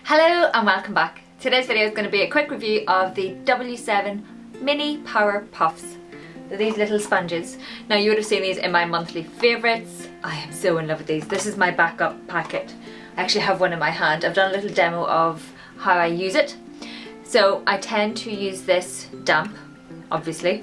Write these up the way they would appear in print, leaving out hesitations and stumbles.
Hello and welcome back. Today's video is going to be a quick review of the W7 Mini Power Puffs. They're these little sponges. Now you would have seen these in my monthly favourites. I am so in love with these. This is my backup packet. I actually have one in my hand. I've done a little demo of how I use it. So I tend to use this damp, obviously,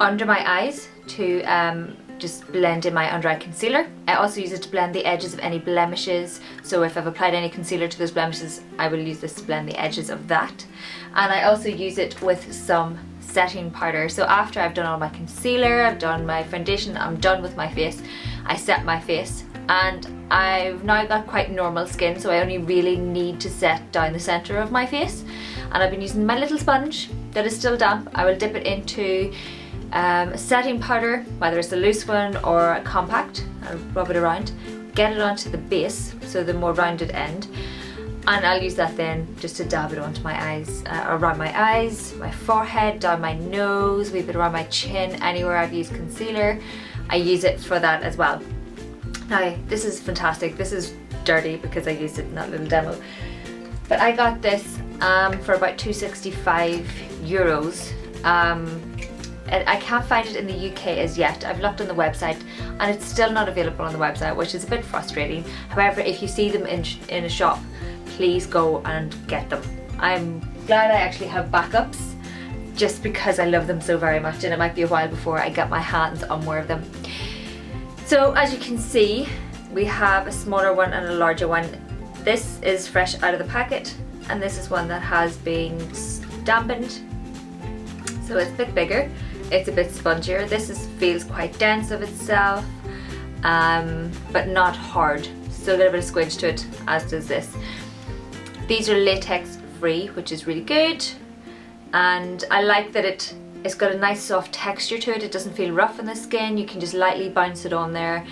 under my eyes to just blend in my under eye concealer. I also use it to blend the edges of any blemishes. So if I've applied any concealer to those blemishes, I will use this to blend the edges of that. And I also use it with some setting powder. So after I've done all my concealer, I've done my foundation, I'm done with my face, I set my face. And I've now got quite normal skin, so I only really need to set down the centre of my face. And I've been using my little sponge that is still damp. I will dip it into a setting powder, whether it's a loose one or a compact. I'll rub it around, get it onto the base, so the more rounded end, and I'll use that then just to dab it onto my eyes, around my eyes, my forehead, down my nose, a wee bit around my chin, anywhere I've used concealer. I use it for that as well. Now this is fantastic. This is dirty because I used it in that little demo, but I got this for about €265. I can't find it in the UK as yet. I've looked on the website and it's still not available on the website, which is a bit frustrating. However, if you see them in a shop, please go and get them. I'm glad I actually have backups just because I love them so very much, and it might be a while before I get my hands on more of them. So as you can see, we have a smaller one and a larger one. This is fresh out of the packet, and this is one that has been dampened. So it's a bit bigger. It's a bit spongier. This feels quite dense of itself, but not hard. Still a little bit of squidge to it, as does this. These are latex free, which is really good. And I like that it's got a nice soft texture to it. It doesn't feel rough on the skin. You can just lightly bounce it on there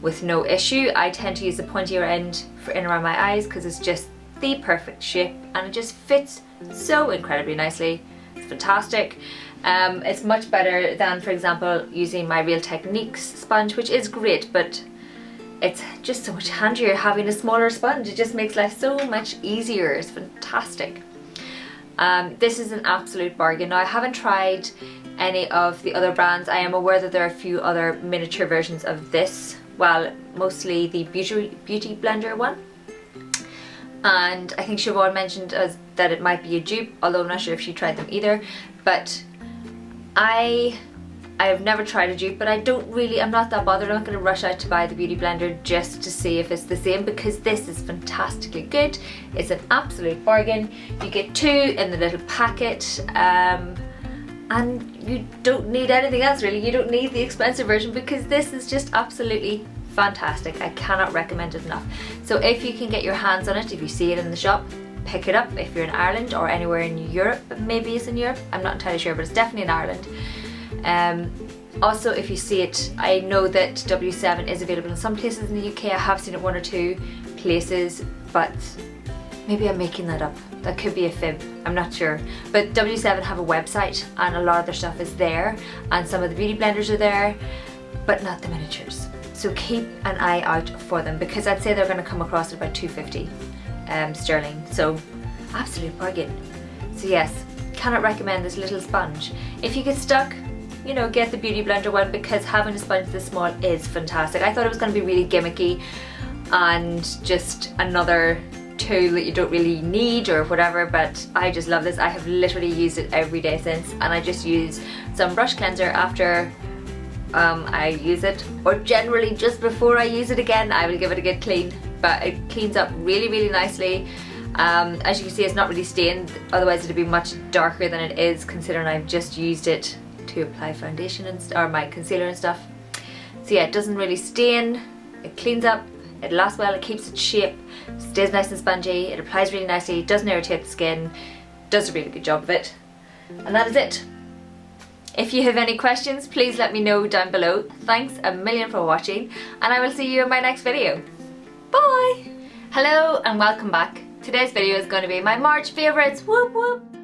with no issue. I tend to use the pointier end for in around my eyes because it's just the perfect shape and it just fits so incredibly nicely. It's fantastic. It's much better than, for example, using my Real Techniques sponge, which is great, but it's just so much handier having a smaller sponge. It just makes life so much easier. It's fantastic. This is an absolute bargain. Now I haven't tried any of the other brands. I am aware that there are a few other miniature versions of this. Well, mostly the beauty blender one. And I think Siobhan mentioned that it might be a dupe, although I'm not sure if she tried them either. But I have never tried a dupe, but I'm not that bothered. I'm not going to rush out to buy the beauty blender just to see if it's the same, because this is fantastically good. It's an absolute bargain. You get two in the little packet, and you don't need anything else really. You don't need the expensive version because this is just absolutely fantastic. I cannot recommend it enough. So if you can get your hands on it, if you see it in the shop, pick it up. If you're in Ireland or anywhere in Europe, maybe it's in Europe, I'm not entirely sure, but it's definitely in Ireland. Also, if you see it, I know that W7 is available in some places in the UK. I have seen it one or two places, but maybe I'm making that up. That could be a fib, I'm not sure. But W7 have a website and a lot of their stuff is there, and some of the beauty blenders are there, but not the miniatures. So keep an eye out for them, because I'd say they're going to come across at about £250 sterling. So absolute bargain. So yes, cannot recommend this little sponge. If you get stuck, you know, get the beauty blender one, because having a sponge this small is fantastic. I thought it was going to be really gimmicky and just another tool that you don't really need or whatever, but I just love this. I have literally used it every day since, and I just use some brush cleanser after I use it, or generally just before I use it again. I will give it a good clean, but it cleans up really nicely. As you can see, it's not really stained, otherwise it'd be much darker than it is, considering I've just used it to apply foundation or my concealer and stuff. So yeah, it doesn't really stain, it cleans up, it lasts well, it keeps its shape, stays nice and spongy, it applies really nicely, doesn't irritate the skin, does a really good job of it. And that is it. If you have any questions, please let me know down below. Thanks a million for watching, and I will see you in my next video. Bye! Hello and welcome back. Today's video is going to be my March favourites, whoop whoop!